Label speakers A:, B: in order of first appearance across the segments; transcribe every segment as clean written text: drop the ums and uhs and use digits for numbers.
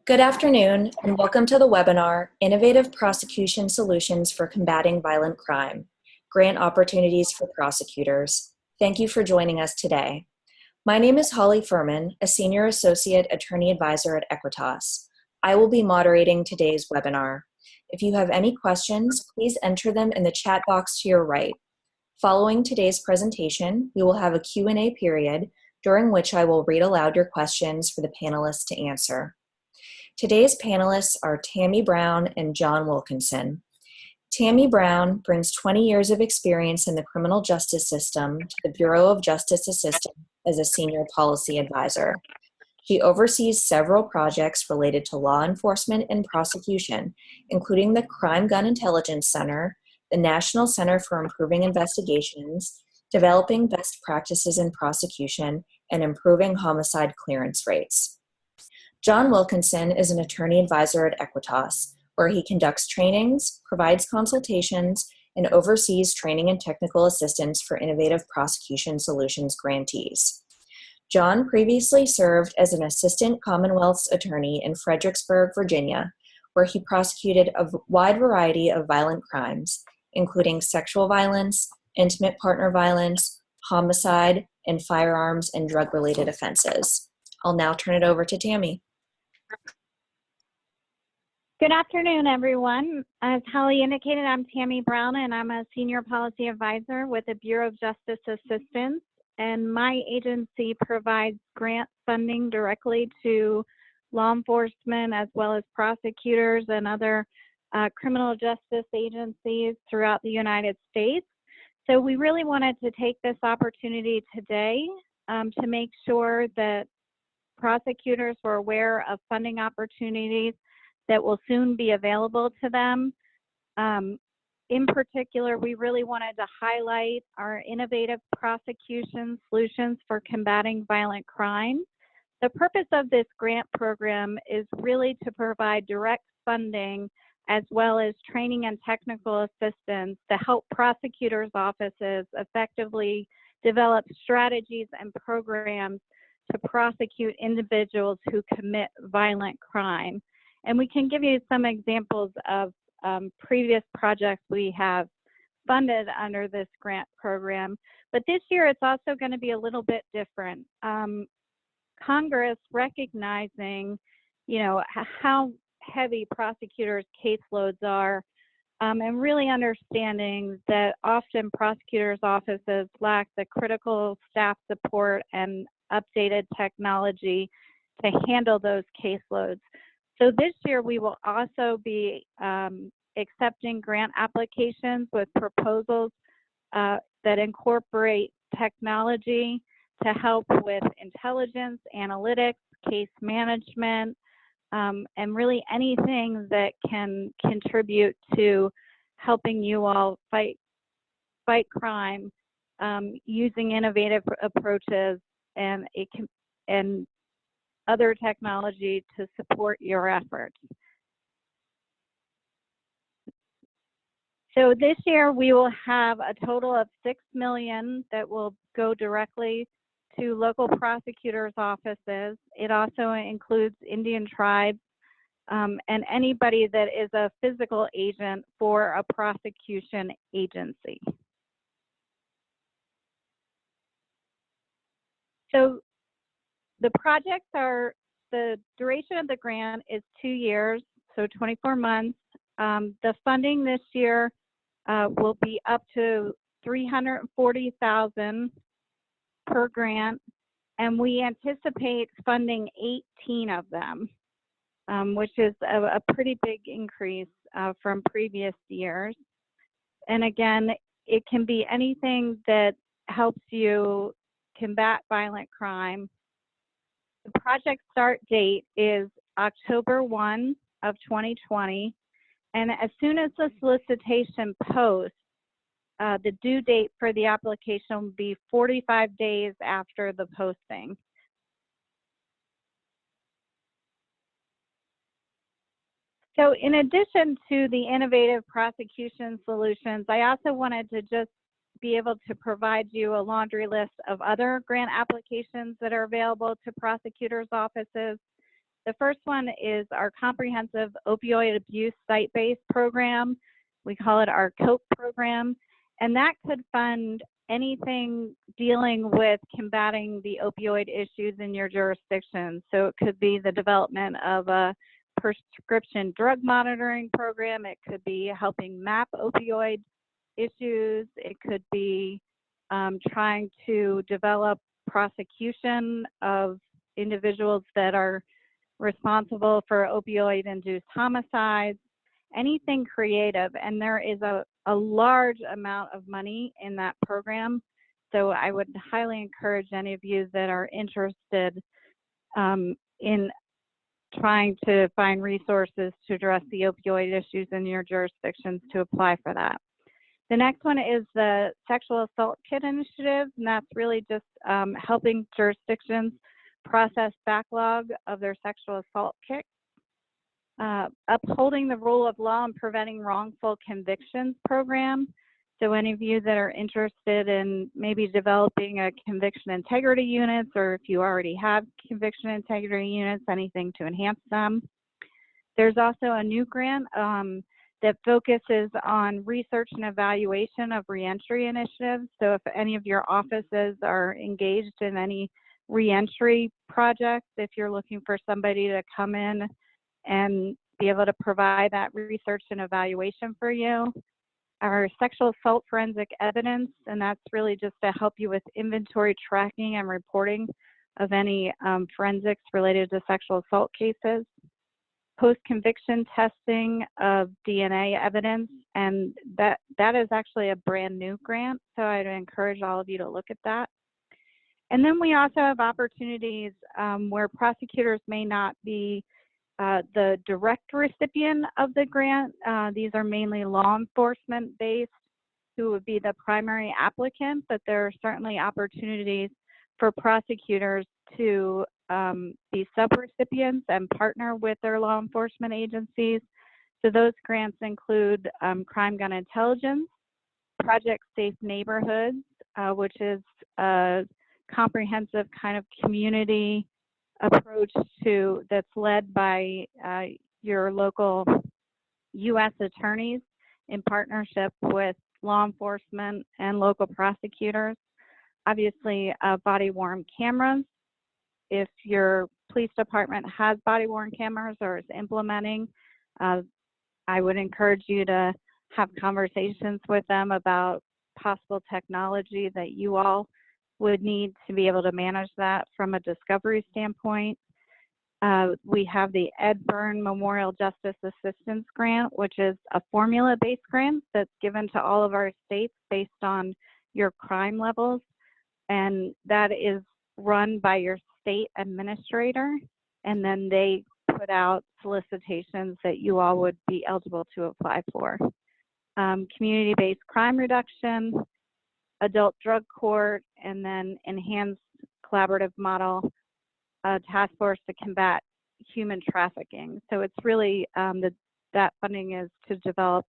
A: Good afternoon, and welcome to the webinar, Innovative Prosecution Solutions for Combating Violent Crime, Grant Opportunities for Prosecutors. Thank you for joining us today. My name is Holly Furman, a Senior Associate Attorney Advisor at Equitas. I will be moderating today's webinar. If you have any questions, please enter them in the chat box to your right. Following today's presentation, we will have a Q&A period during which I will read aloud your questions for the panelists to answer. Today's panelists are Tammy Brown and John Wilkinson. Tammy Brown brings 20 years of experience in the criminal justice system to the Bureau of Justice Assistance as a senior policy advisor. She oversees several projects related to law enforcement and prosecution, including the Crime Gun Intelligence Center, the National Center for Improving Investigations, developing best practices in prosecution, and improving homicide clearance rates. John Wilkinson is an attorney advisor at Equitas, where he conducts trainings, provides consultations, and oversees training and technical assistance for Innovative Prosecution Solutions grantees. John previously served as an assistant Commonwealth's attorney in Fredericksburg, Virginia, where he prosecuted a wide variety of violent crimes, including sexual violence, intimate partner violence, homicide, and firearms and drug-related offenses. I'll now turn it over to Tammy.
B: Good afternoon, everyone. As Holly indicated, I'm Tammy Brown, and I'm a Senior Policy Advisor with the Bureau of Justice Assistance. And my agency provides grant funding directly to law enforcement as well as prosecutors and other criminal justice agencies throughout the United States. So we really wanted to take this opportunity today to make sure that prosecutors were aware of funding opportunities that will soon be available to them. In particular, we really wanted to highlight our Innovative Prosecution Solutions for Combating Violent Crime. The purpose of this grant program is really to provide direct funding as well as training and technical assistance to help prosecutors' offices effectively develop strategies and programs to prosecute individuals who commit violent crime. And we can give you some examples of previous projects we have funded under this grant program. But this year, it's also going to be a little bit different. Congress recognizing, how heavy prosecutors' caseloads are, and really understanding that often prosecutors' offices lack the critical staff support and updated technology to handle those caseloads. So this year we will also be accepting grant applications with proposals that incorporate technology to help with intelligence, analytics, case management, and really anything that can contribute to helping you all fight crime using innovative approaches and other technology to support your efforts. So this year we will have a total of $6 million that will go directly to local prosecutors' offices. It also includes Indian tribes and anybody that is a physical agent for a prosecution agency. So the projects the duration of the grant is 2 years, so 24 months. The funding this year will be up to $340,000 per grant, and we anticipate funding 18 of them, which is a pretty big increase from previous years. And again, it can be anything that helps you combat violent crime. The project start date is October 1 of 2020, and as soon as the solicitation posts, the due date for the application will be 45 days after the posting. So in addition to the Innovative Prosecution Solutions, I also wanted to just be able to provide you a laundry list of other grant applications that are available to prosecutors' offices. The first one is our comprehensive opioid abuse site-based program. We call it our COPE program, and that could fund anything dealing with combating the opioid issues in your jurisdiction. So it could be the development of a prescription drug monitoring program. It could be helping map opioid issues. It could be trying to develop prosecution of individuals that are responsible for opioid-induced homicides, anything creative. And there is a large amount of money in that program. So I would highly encourage any of you that are interested in trying to find resources to address the opioid issues in your jurisdictions to apply for that. The next one is the Sexual Assault Kit Initiative, and that's really just helping jurisdictions process backlog of their sexual assault kits. Upholding the rule of law and preventing wrongful convictions program. So any of you that are interested in maybe developing a conviction integrity units, or if you already have conviction integrity units, anything to enhance them. There's also a new grant that focuses on research and evaluation of reentry initiatives. So if any of your offices are engaged in any reentry projects, if you're looking for somebody to come in and be able to provide that research and evaluation for you. Our sexual assault forensic evidence, and that's really just to help you with inventory tracking and reporting of any forensics related to sexual assault cases. Post-conviction testing of DNA evidence, and that is actually a brand new grant, so I'd encourage all of you to look at that. And then we also have opportunities where prosecutors may not be the direct recipient of the grant. These are mainly law enforcement based who would be the primary applicant, but there are certainly opportunities for prosecutors to be subrecipients and partner with their law enforcement agencies. So those grants include Crime Gun Intelligence, Project Safe Neighborhoods, which is a comprehensive kind of community approach to that's led by your local U.S. attorneys in partnership with law enforcement and local prosecutors. Obviously, body-worn cameras. If your police department has body-worn cameras or is implementing, I would encourage you to have conversations with them about possible technology that you all would need to be able to manage that from a discovery standpoint. We have the Ed Byrne Memorial Justice Assistance Grant, which is a formula-based grant that's given to all of our states based on your crime levels. And that is run by your state administrator. And then they put out solicitations that you all would be eligible to apply for. Community-based crime reduction, adult drug court, and then enhanced collaborative model task force to combat human trafficking. So it's really that funding is to develop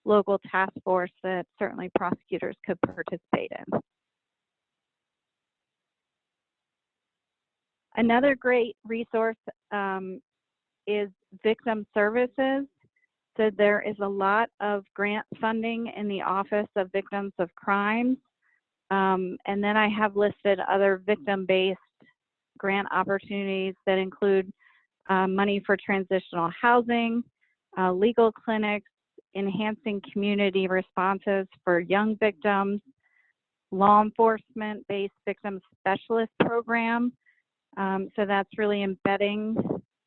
B: local task force that certainly prosecutors could participate in. Another great resource is victim services. So there is a lot of grant funding in the Office of Victims of Crime. And then I have listed other victim-based grant opportunities that include money for transitional housing, legal clinics, enhancing community responses for young victims, law enforcement-based victim specialist program. So that's really embedding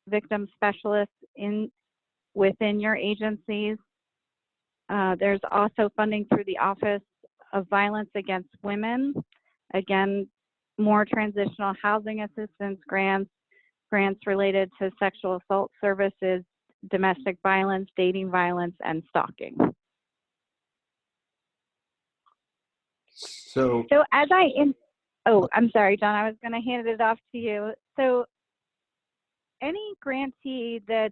B: victim specialists within your agencies. There's also funding through the Office of Violence Against Women. Again, more transitional housing assistance grants, grants related to sexual assault services, domestic violence, dating violence, and stalking.
C: So
B: as I'm sorry, John, I was going to hand it off to you. So any grantee that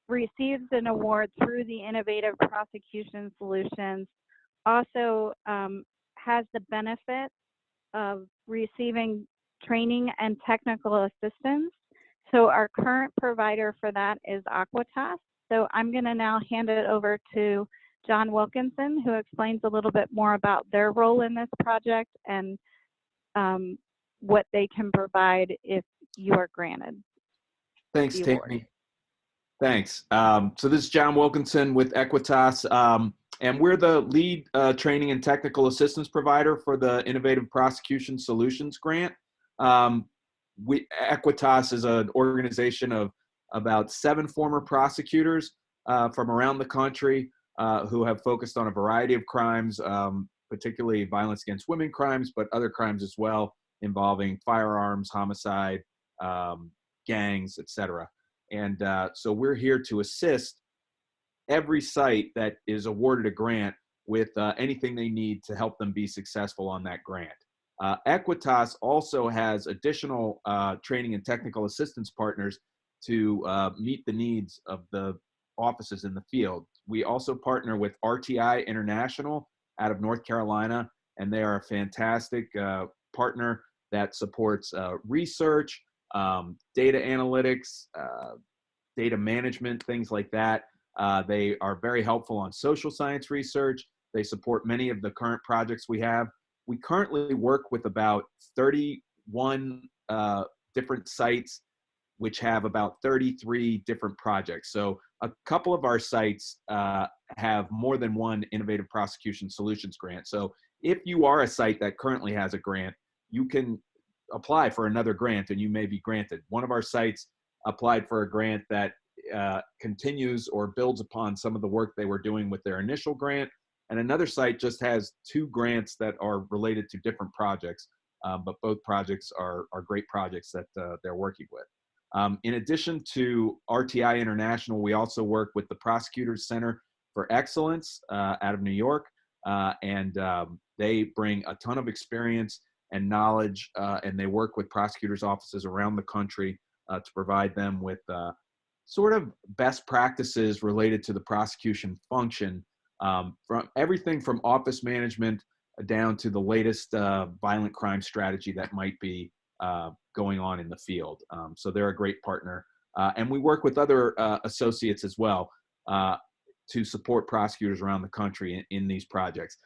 B: receives an award through the Innovative Prosecution Solutions also has the benefit of receiving training and technical assistance So our current provider for that is Equitas. So I'm going to now hand it over to John Wilkinson, who explains a little bit more about their role in this project and what they can provide if you are granted
C: Thanks,
B: the award.
C: Tammy. Thanks. So this is John Wilkinson with Equitas, and we're the lead training and technical assistance provider for the Innovative Prosecution Solutions grant. Equitas is an organization of about 7 former prosecutors from around the country who have focused on a variety of crimes, particularly violence against women crimes, but other crimes as well involving firearms, homicide, gangs, etc. And so we're here to assist every site that is awarded a grant with anything they need to help them be successful on that grant. Equitas also has additional training and technical assistance partners to meet the needs of the offices in the field. We also partner with RTI International out of North Carolina, and they are a fantastic partner that supports research, data analytics, data management, things like that. They are very helpful on social science research. They support many of the current projects we have. We currently work with about 31 different sites, which have about 33 different projects. So a couple of our sites have more than one Innovative Prosecution Solutions grant. So if you are a site that currently has a grant, you can apply for another grant and you may be granted. One of our sites applied for a grant that continues or builds upon some of the work they were doing with their initial grant. And another site just has 2 grants that are related to different projects, but both projects are great projects that they're working with. In addition to RTI International, we also work with the Prosecutors Center for Excellence out of New York, and they bring a ton of experience and knowledge, and they work with prosecutors' offices around the country to provide them with sort of best practices related to the prosecution function, from everything from office management down to the latest violent crime strategy that might be going on in the field. So they're a great partner. And we work with other associates as well to support prosecutors around the country in these projects.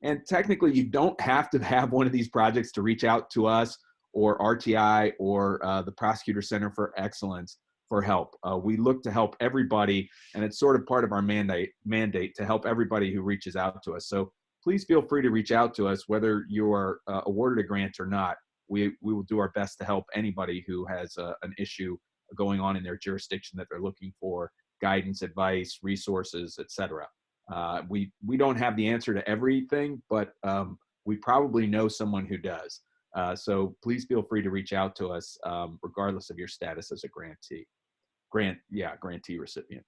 C: And technically, you don't have to have one of these projects to reach out to us or RTI or the Prosecutor Center for Excellence for help. We look to help everybody, and it's sort of part of our mandate to help everybody who reaches out to us. So please feel free to reach out to us, whether you are awarded a grant or not. We will do our best to help anybody who has an issue going on in their jurisdiction that they're looking for guidance, advice, resources, etc. We don't have the answer to everything, but we probably know someone who does. So please feel free to reach out to us, regardless of your status as a grantee recipient.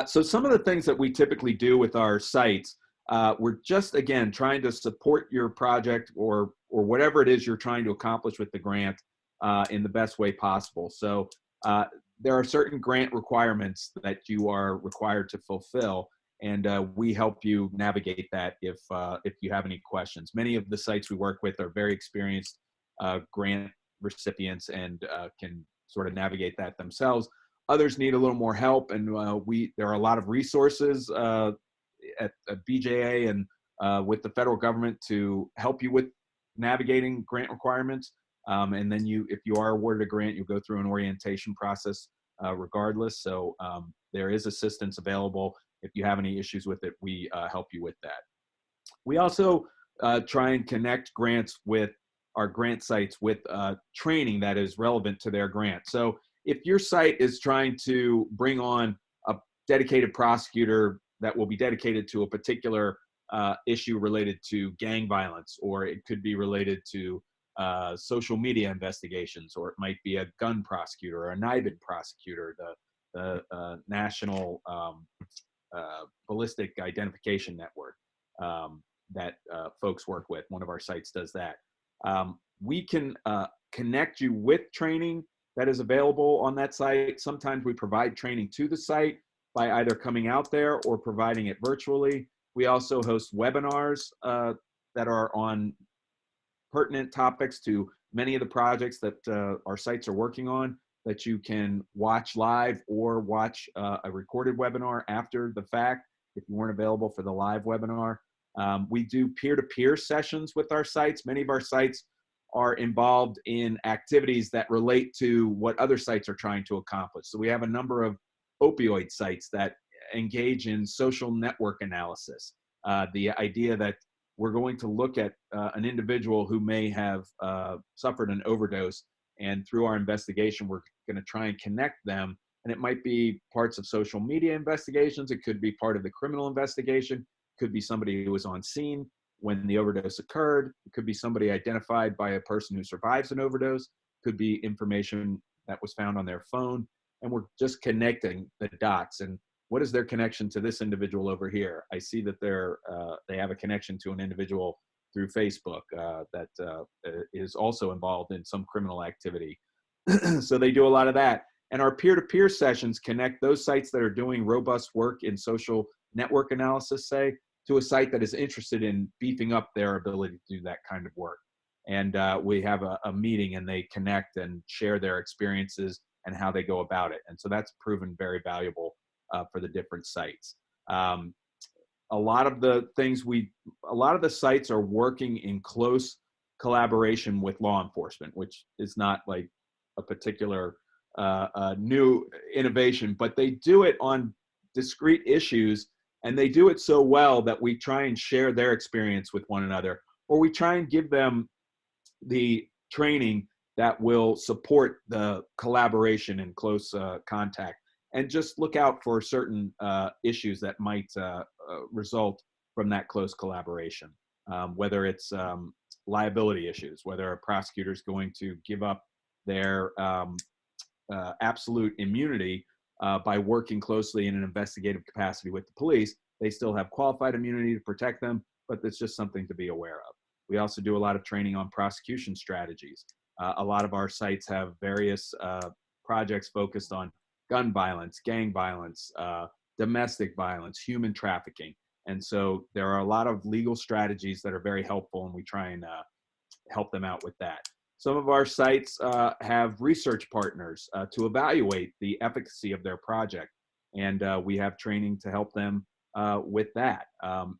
C: So some of the things that we typically do with our sites, we're just, again, trying to support your project or whatever it is you're trying to accomplish with the grant in the best way possible. So there are certain grant requirements that you are required to fulfill, and we help you navigate that if you have any questions. Many of the sites we work with are very experienced grant recipients and can sort of navigate that themselves. Others need a little more help, and there are a lot of resources at BJA and with the federal government to help you with navigating grant requirements. And then if you are awarded a grant, you'll go through an orientation process regardless. So there is assistance available. If you have any issues with it, we help you with that. We also try and connect grants with our grant sites with training that is relevant to their grant. So if your site is trying to bring on a dedicated prosecutor that will be dedicated to a particular issue related to gang violence, or it could be related to social media investigations, or it might be a gun prosecutor or a NIBID prosecutor, the National Ballistic Identification Network that folks work with. One of our sites does that. We can connect you with training that is available on that site. Sometimes we provide training to the site by either coming out there or providing it virtually. We also host webinars that are on pertinent topics to many of the projects that our sites are working on that you can watch live or watch a recorded webinar after the fact if you weren't available for the live webinar. We do peer-to-peer sessions with our sites. Many of our sites are involved in activities that relate to what other sites are trying to accomplish. So we have a number of opioid sites that engage in social network analysis. The idea that we're going to look at an individual who may have suffered an overdose, and through our investigation, we're going to try and connect them. And it might be parts of social media investigations. It could be part of the criminal investigation. It could be somebody who was on scene when the overdose occurred. It could be somebody identified by a person who survives an overdose. It could be information that was found on their phone. And we're just connecting the dots. And what is their connection to this individual over here? I see that they have a connection to an individual through Facebook that is also involved in some criminal activity. So they do a lot of that. And our peer-to-peer sessions connect those sites that are doing robust work in social network analysis, say, to a site that is interested in beefing up their ability to do that kind of work. And we have a meeting, and they connect and share their experiences and how they go about it. And so that's proven very valuable for the different sites. A lot of the sites are working in close collaboration with law enforcement, which is not like a particular new innovation, but they do it on discrete issues, and they do it so well that we try and share their experience with one another, or we try and give them the training that will support the collaboration and close contact, and just look out for certain issues that might result from that close collaboration, whether it's liability issues, whether a prosecutor is going to give up their absolute immunity by working closely in an investigative capacity with the police. They still have qualified immunity to protect them, but that's just something to be aware of. We also do a lot of training on prosecution strategies. A lot of our sites have various projects focused on gun violence, gang violence, domestic violence, human trafficking. And so there are a lot of legal strategies that are very helpful, and we try and help them out with that. Some of our sites have research partners to evaluate the efficacy of their project, and we have training to help them with that.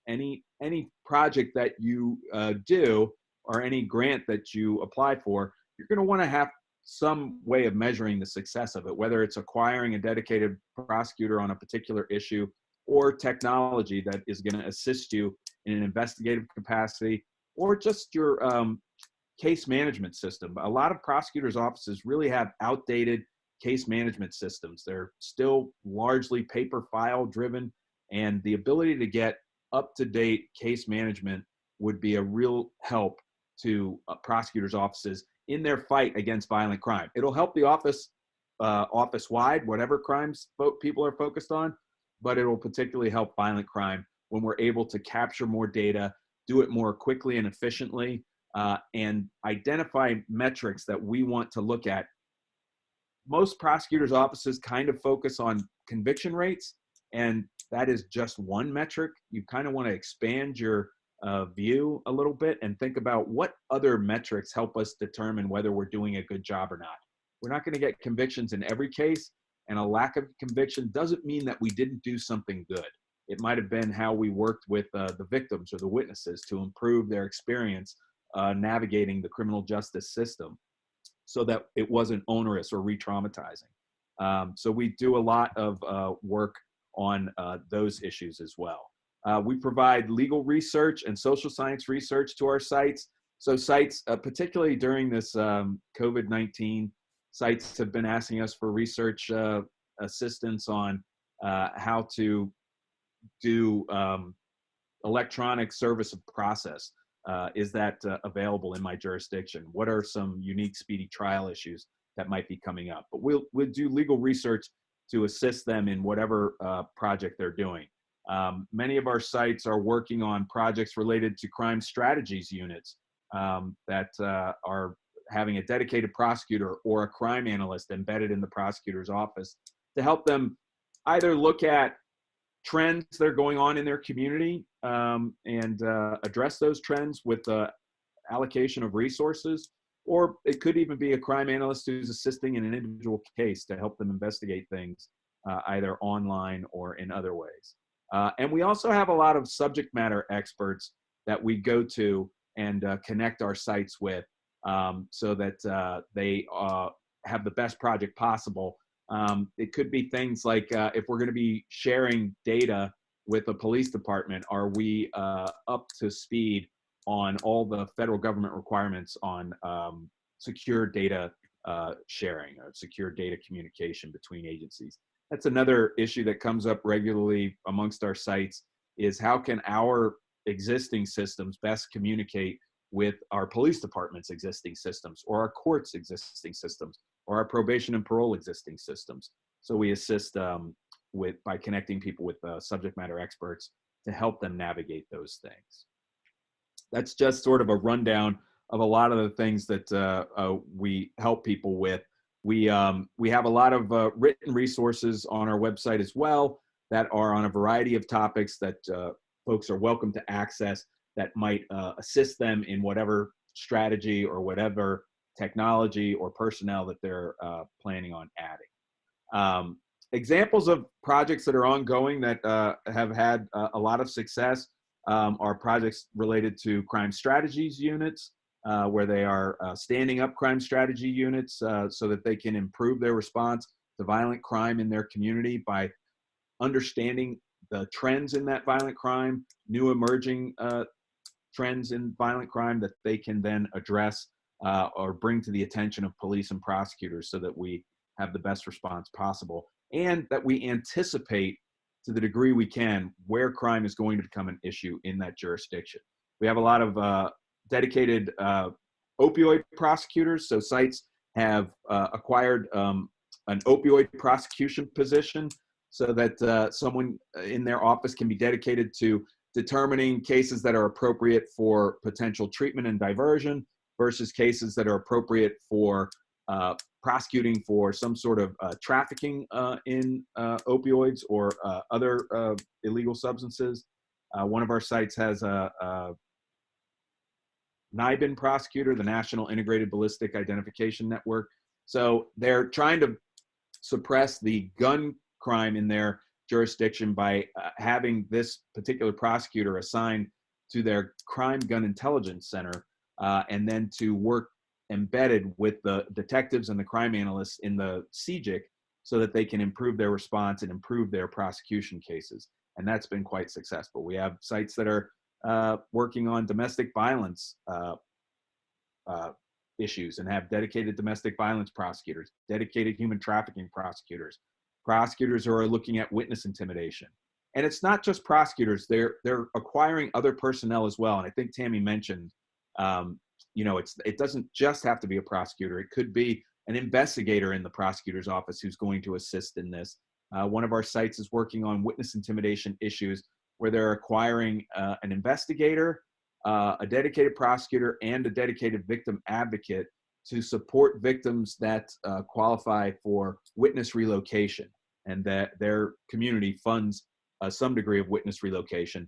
C: Any project that you do, or any grant that you apply for, you're going to want to have some way of measuring the success of it, whether it's acquiring a dedicated prosecutor on a particular issue, or technology that is going to assist you in an investigative capacity, or just your case management system. A lot of prosecutors' offices really have outdated case management systems. They're still largely paper file driven, and the ability to get up-to-date case management would be a real help to prosecutors' offices in their fight against violent crime. It'll help the office, office-wide, whatever crimes people are focused on, but it will particularly help violent crime when we're able to capture more data, do it more quickly and efficiently, and identify metrics that we want to look at. Most prosecutors' offices kind of focus on conviction rates, and that is just one metric. You kind of want to expand your view a little bit and think about what other metrics help us determine whether we're doing a good job or not. We're not going to get convictions in every case, and a lack of conviction doesn't mean that we didn't do something good. It might have been how we worked with the victims or the witnesses to improve their experience navigating the criminal justice system, so that it wasn't onerous or re-traumatizing. So we do a lot of work on those issues as well. We provide legal research and social science research to our sites. So sites, particularly during this COVID-19, sites have been asking us for research assistance on how to do electronic service of process. Is that available in my jurisdiction? What are some unique speedy trial issues that might be coming up? But we'll do legal research to assist them in whatever project they're doing. Many of our sites are working on projects related to crime strategies units that are having a dedicated prosecutor or a crime analyst embedded in the prosecutor's office to help them either look at trends that are going on in their community and address those trends with the allocation of resources, or it could even be a crime analyst who's assisting in an individual case to help them investigate things either online or in other ways. And we also have a lot of subject matter experts that we go to and connect our sites with so that they have the best project possible. It could be things like if we're going to be sharing data with a police department, are we up to speed on all the federal government requirements on secure data sharing or secure data communication between agencies? That's another issue that comes up regularly amongst our sites, is how can our existing systems best communicate with our police department's existing systems, or our court's existing systems, or our probation and parole existing systems. So we assist by connecting people with subject matter experts to help them navigate those things. That's just sort of a rundown of a lot of the things that we help people with. We have a lot of written resources on our website as well that are on a variety of topics that folks are welcome to access that might assist them in whatever strategy or whatever technology or personnel that they're planning on adding. Examples of projects that are ongoing that have had a lot of success are projects related to crime strategies units, where they are standing up crime strategy units so that they can improve their response to violent crime in their community by understanding the trends in that violent crime, new emerging trends in violent crime that they can then address or bring to the attention of police and prosecutors so that we have the best response possible, and that we anticipate to the degree we can where crime is going to become an issue in that jurisdiction. We have a lot of dedicated opioid prosecutors, so sites have acquired an opioid prosecution position so that someone in their office can be dedicated to determining cases that are appropriate for potential treatment and diversion versus cases that are appropriate for prosecuting for some sort of trafficking in opioids or other illegal substances. One of our sites has a NIBIN prosecutor, the National Integrated Ballistic Identification Network. So they're trying to suppress the gun crime in their jurisdiction by having this particular prosecutor assigned to their crime gun intelligence center and then to work embedded with the detectives and the crime analysts in the CJIC so that they can improve their response and improve their prosecution cases. And that's been quite successful. We have sites that are working on domestic violence issues and have dedicated domestic violence prosecutors, dedicated human trafficking prosecutors, prosecutors who are looking at witness intimidation. And it's not just prosecutors, they're acquiring other personnel as well. And I think Tammy mentioned, it doesn't just have to be a prosecutor. It could be an investigator in the prosecutor's office who's going to assist in this. One of our sites is working on witness intimidation issues where they're acquiring an investigator, a dedicated prosecutor, and a dedicated victim advocate to support victims that qualify for witness relocation, and that their community funds some degree of witness relocation,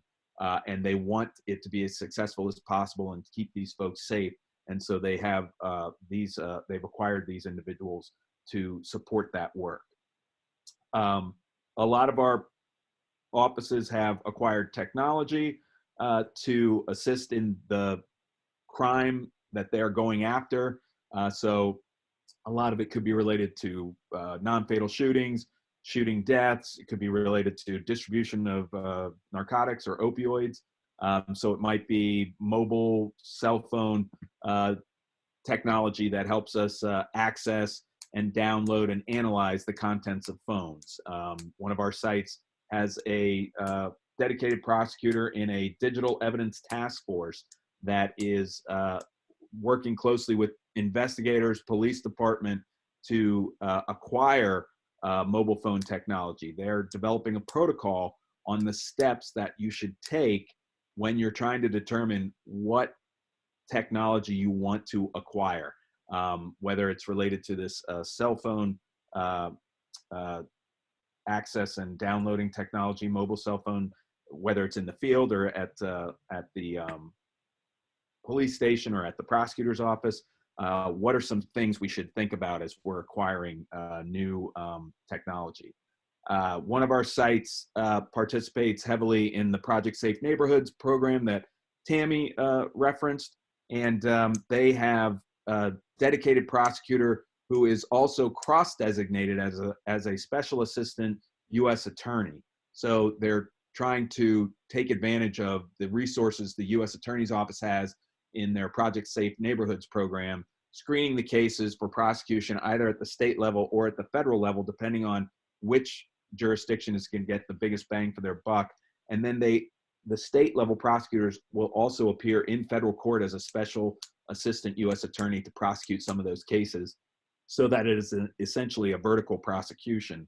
C: and they want it to be as successful as possible and keep these folks safe. And so they have they've acquired these individuals to support that work. A lot of our offices have acquired technology to assist in the crime that they're going after. So a lot of it could be related to non-fatal shootings, shooting deaths. It could be related to distribution of narcotics or opioids. So it might be mobile cell phone technology that helps us access and download and analyze the contents of phones. One of our sites has a dedicated prosecutor in a digital evidence task force that is working closely with investigators, police department to acquire mobile phone technology. They're developing a protocol on the steps that you should take when you're trying to determine what technology you want to acquire, whether it's related to this cell phone access and downloading technology, mobile cell phone, whether it's in the field or at the police station or at the prosecutor's office. what are some things we should think about as we're acquiring new technology? One of our sites participates heavily in the Project Safe Neighborhoods program that Tammy referenced, and they have a dedicated prosecutor who is also cross-designated as a special assistant U.S. attorney. So they're trying to take advantage of the resources the U.S. Attorney's Office has in their Project Safe Neighborhoods program, screening the cases for prosecution either at the state level or at the federal level, depending on which jurisdiction is going to get the biggest bang for their buck. And then the state level prosecutors will also appear in federal court as a special assistant U.S. attorney to prosecute some of those cases, so that it is essentially a vertical prosecution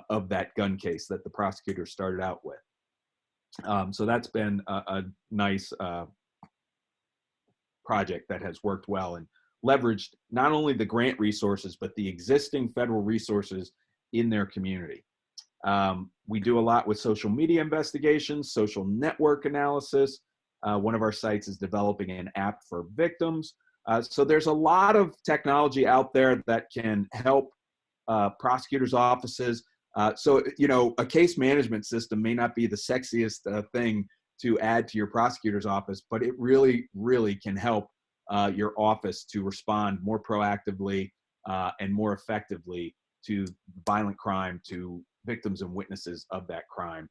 C: of that gun case that the prosecutor started out with. So that's been a nice project that has worked well and leveraged not only the grant resources, but the existing federal resources in their community. We do a lot with social media investigations, social network analysis. One of our sites is developing an app for victims. So there's a lot of technology out there that can help prosecutors' offices. So, you know, a case management system may not be the sexiest thing to add to your prosecutor's office, but it really, really can help your office to respond more proactively and more effectively to violent crime, to victims and witnesses of that crime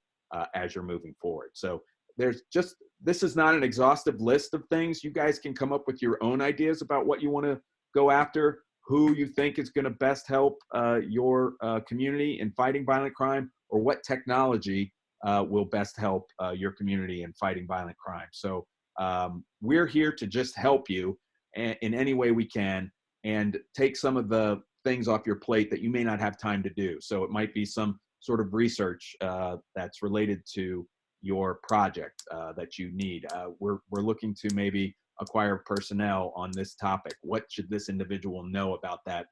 C: as you're moving forward. So there's just, this is not an exhaustive list of things. You guys can come up with your own ideas about what you want to go after, who you think is going to best help your community in fighting violent crime, or what technology will best help your community in fighting violent crime. So we're here to just help you in any way we can and take some of the things off your plate that you may not have time to do. So it might be some sort of research that's related to your project that you need. We're looking to maybe acquire personnel on this topic. What should this individual know about that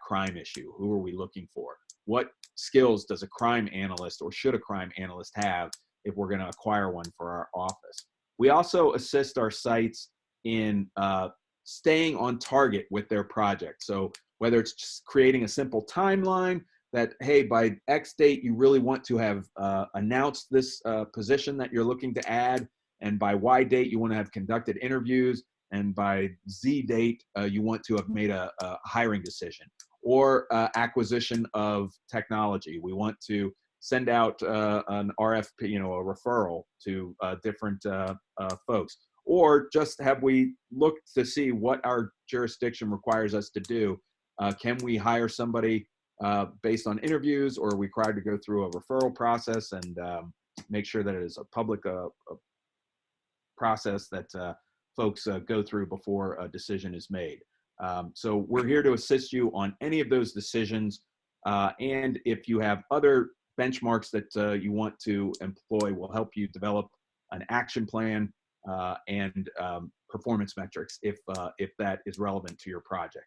C: crime issue? Who are we looking for? What skills does a crime analyst, or should a crime analyst have, if we're going to acquire one for our office? We also assist our sites in staying on target with their project. So whether it's just creating a simple timeline that, hey, by X date, you really want to have announced this position that you're looking to add, and by Y date, you want to have conducted interviews, and by Z date, you want to have made a hiring decision, or acquisition of technology. We want to send out an RFP, you know, a referral to different folks, or just have we looked to see what our jurisdiction requires us to do. Can we hire somebody based on interviews, or are we required to go through a referral process and make sure that it is a public process that folks go through before a decision is made. So we're here to assist you on any of those decisions. And if you have other benchmarks that you want to employ, we'll help you develop an action plan and performance metrics if that is relevant to your project,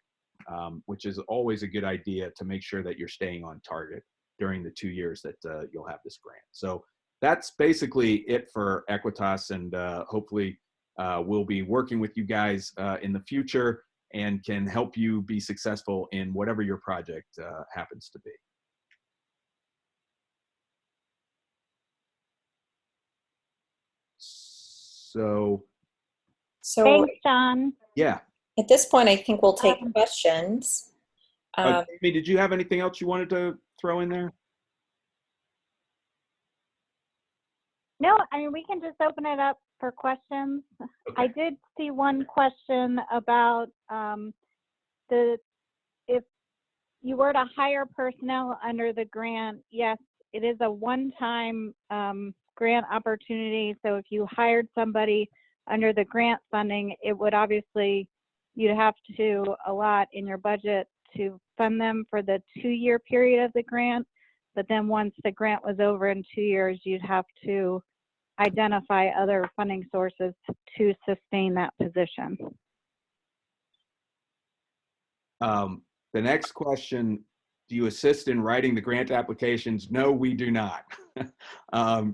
C: which is always a good idea to make sure that you're staying on target during the 2 years that you'll have this grant. So that's basically it for Equitas, and hopefully we'll be working with you guys in the future and can help you be successful in whatever your project happens to be. So
B: Thanks, John.
C: yeah.
A: At this point, I think we'll take questions.
C: Amy, did you have anything else you wanted to throw in there?
B: No, I mean, we can just open it up for questions. Okay. I did see one question about if you were to hire personnel under the grant. Yes, it is a one-time grant opportunity. So if you hired somebody under the grant funding, it would obviously, you'd have to allot in your budget to fund them for the 2-year period of the grant. But then once the grant was over in 2 years, you'd have to identify other funding sources to sustain that position.
C: The next question, do you assist in writing the grant applications? No, we do not.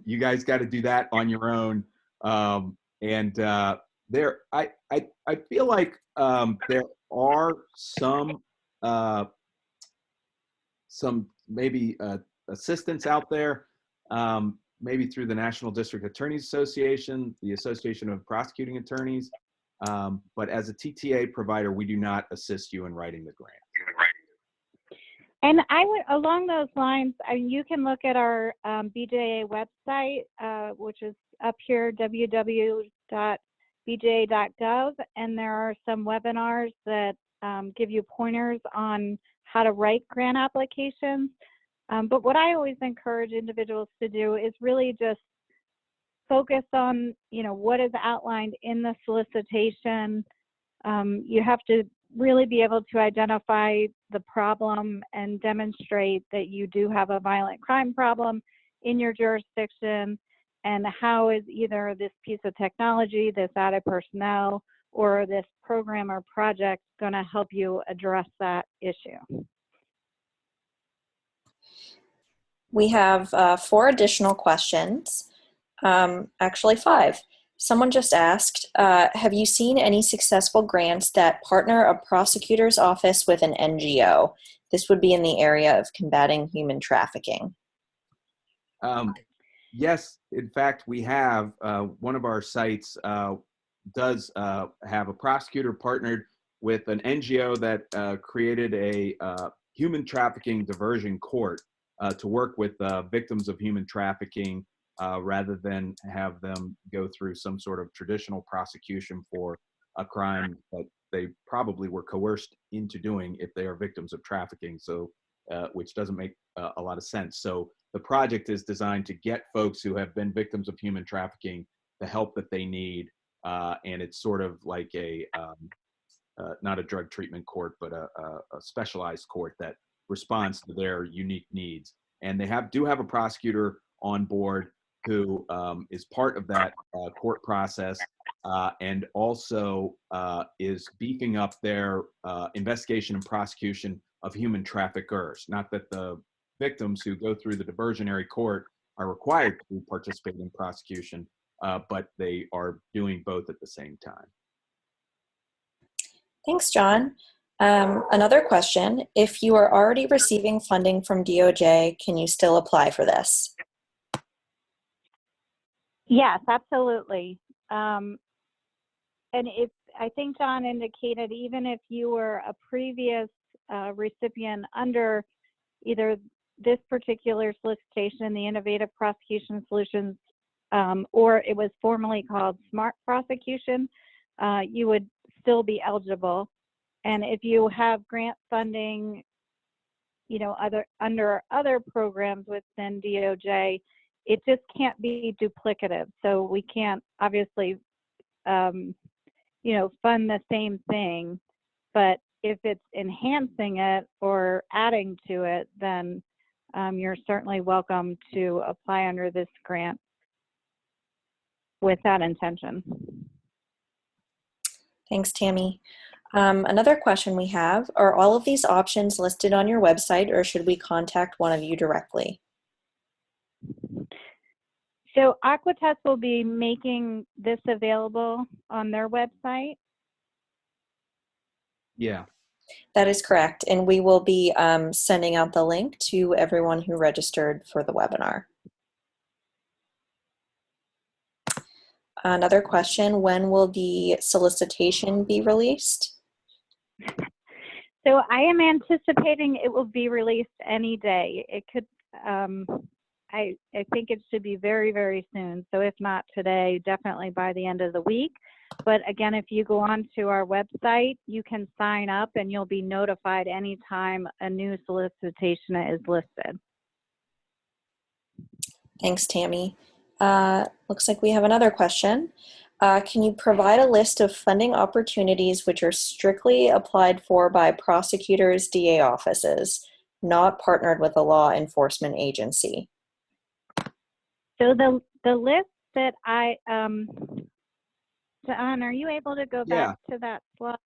C: You guys got to do that on your own. I feel like there are some maybe assistance out there, maybe through the National District Attorneys Association, the Association of Prosecuting Attorneys. But as a TTA provider, we do not assist you in writing the grant.
B: And I would, along those lines, you can look at our BJA website, which is up here, www.bja.gov, and there are some webinars that give you pointers on how to write grant applications. But what I always encourage individuals to do is really just focus on, what is outlined in the solicitation. You have to really be able to identify the problem and demonstrate that you do have a violent crime problem in your jurisdiction, and how is either this piece of technology, this added personnel, or this program or project going to help you address that issue.
A: We have 4 additional questions, actually 5. Someone just asked, have you seen any successful grants that partner a prosecutor's office with an NGO? This would be in the area of combating human trafficking.
C: Yes, in fact, we have. One of our sites does have a prosecutor partnered with an NGO that created a human trafficking diversion court to work with victims of human trafficking rather than have them go through some sort of traditional prosecution for a crime that they probably were coerced into doing if they are victims of trafficking, so which doesn't make a lot of sense. So the project is designed to get folks who have been victims of human trafficking the help that they need, and it's sort of like a not a drug treatment court, but a specialized court that responds to their unique needs. And they do have a prosecutor on board who is part of that court process, and also is beefing up their investigation and prosecution of human traffickers. Not that the victims who go through the diversionary court are required to participate in prosecution, but they are doing both at the same time.
A: Thanks, John. Another question, if you are already receiving funding from DOJ, can you still apply for this?
B: Yes, absolutely. And I think John indicated, even if you were a previous recipient under either this particular solicitation, the Innovative Prosecution Solutions, or it was formerly called Smart Prosecution, you would still be eligible. And if you have grant funding, under other programs within DOJ, it just can't be duplicative. So we can't obviously, fund the same thing, but if it's enhancing it or adding to it, then you're certainly welcome to apply under this grant with that intention.
A: Thanks, Tammy. Another question we have, are all of these options listed on your website, or should we contact one of you directly?
B: So Equitas will be making this available on their website.
C: Yeah.
A: That is correct. And we will be sending out the link to everyone who registered for the webinar. Another question, when will the solicitation be released?
B: So I am anticipating it will be released any day. It could, I think it should be very, very soon. So if not today, definitely by the end of the week. But again, if you go onto our website, you can sign up and you'll be notified anytime a new solicitation is listed.
A: Thanks, Tammy. Looks like we have another question. Can you provide a list of funding opportunities which are strictly applied for by prosecutors' DA offices, not partnered with a law enforcement agency?
B: So the list that John, are you able to go back to that slide?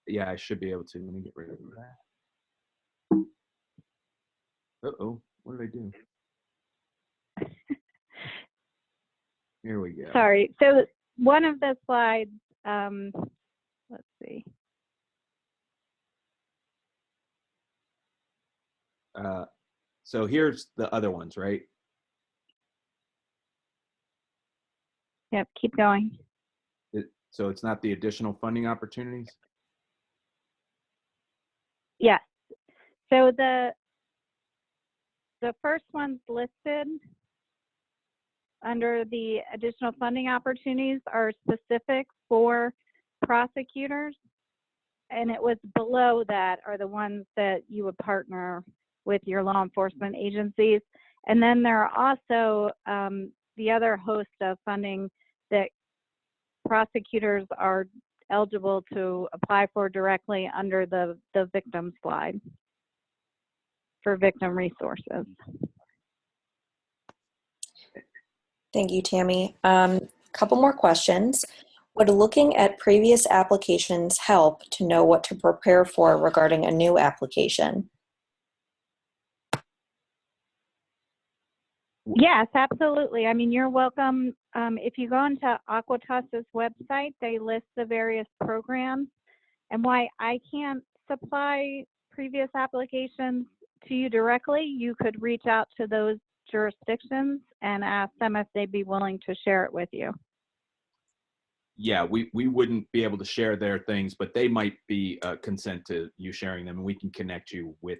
C: Yeah, I should be able to. Let me get rid of that. Uh-oh, what did I do? Here we go.
B: Sorry. So one of the slides, let's see.
C: So here's the other ones, right?
B: Yep, keep going.
C: So it's not the additional funding opportunities?
B: Yes. So the first one's listed under the additional funding opportunities are specific for prosecutors, and it was below that are the ones that you would partner with your law enforcement agencies. And then there are also the other host of funding that prosecutors are eligible to apply for directly under the victim slide for victim resources.
A: Thank you, Tammy. Couple more questions. Would looking at previous applications help to know what to prepare for regarding a new application?
B: Yes, absolutely. I mean, you're welcome. If you go onto Equitas' website, they list the various programs. And why I can't supply previous applications to you directly, you could reach out to those jurisdictions and ask them if they'd be willing to share it with you.
C: Yeah, we wouldn't be able to share their things, but they might be consent to you sharing them, and we can connect you with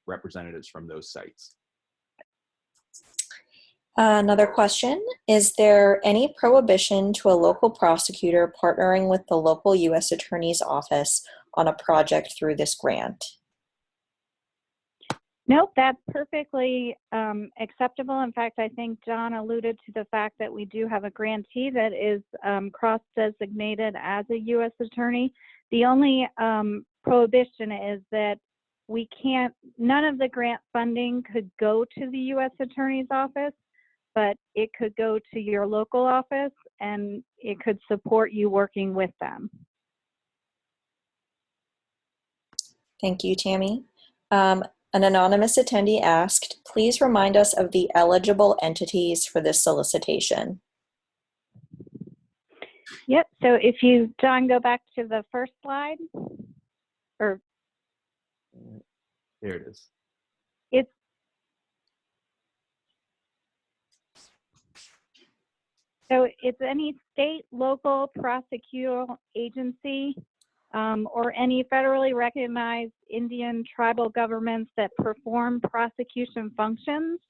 C: representatives from those sites.
A: Another question, is there any prohibition to a local prosecutor partnering with the local U.S. Attorney's Office on a project through this grant?
B: Nope, that's perfectly acceptable. In fact, I think John alluded to the fact that we do have a grantee that is cross-designated as a U.S. attorney. The only prohibition is that we can't, none of the grant funding could go to the U.S. Attorney's Office, but it could go to your local office and it could support you working with them.
A: Thank you, Tammy. An anonymous attendee asked, please remind us of the eligible entities for this solicitation.
B: Yep, so if you, John, go back to the first slide, or
C: There it is.
B: it's, so it's any state, local, prosecutorial agency, or any federally recognized Indian tribal governments that perform prosecution functions,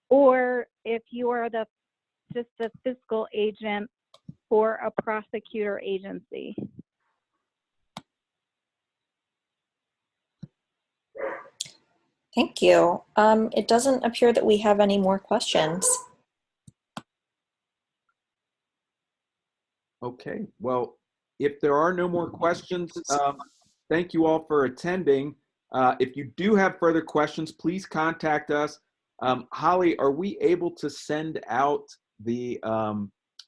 B: or if you are just the fiscal agent for a prosecutor agency.
A: Thank you. It doesn't appear that we have any more questions.
C: Okay, well, if there are no more questions, thank you all for attending. If you do have further questions, please contact us. Holly, are we able to send out the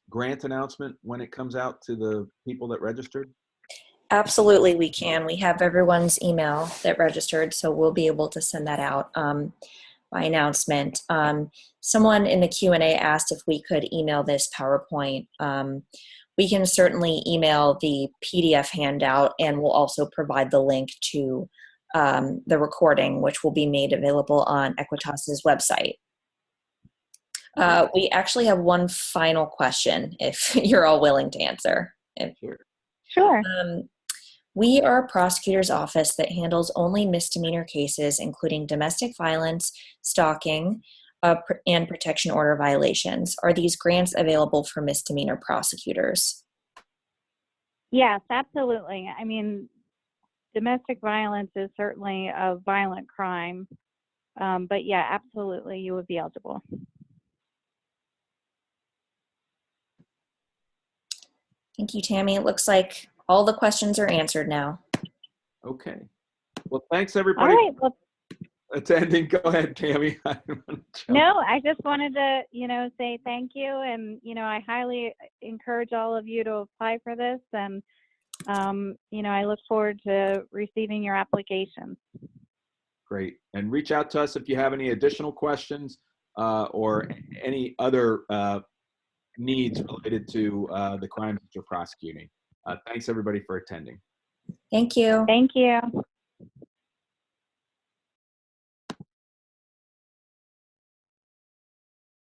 C: grant announcement when it comes out to the people that registered?
A: Absolutely, we can. We have everyone's email that registered, so we'll be able to send that out by announcement. Someone in the Q&A asked if we could email this PowerPoint. We can certainly email the PDF handout, and we'll also provide the link to the recording, which will be made available on Equitas' website. We actually have one final question, if you're all willing to answer.
B: Sure.
A: We are a prosecutor's office that handles only misdemeanor cases, including domestic violence, stalking, and protection order violations. Are these grants available for misdemeanor prosecutors?
B: Yes, absolutely. I mean, domestic violence is certainly a violent crime, but yeah, absolutely, you would be eligible.
A: Thank you, Tammy. It looks like all the questions are answered now.
C: Okay. Well, thanks everybody.
B: All right. Well,
C: attending. Go ahead, Tammy.
B: no, I just wanted to, say thank you. And, I highly encourage all of you to apply for this. And, I look forward to receiving your applications.
C: Great. And reach out to us if you have any additional questions or any other needs related to the crimes that you're prosecuting. Thanks everybody for attending.
A: Thank you.
B: Thank you.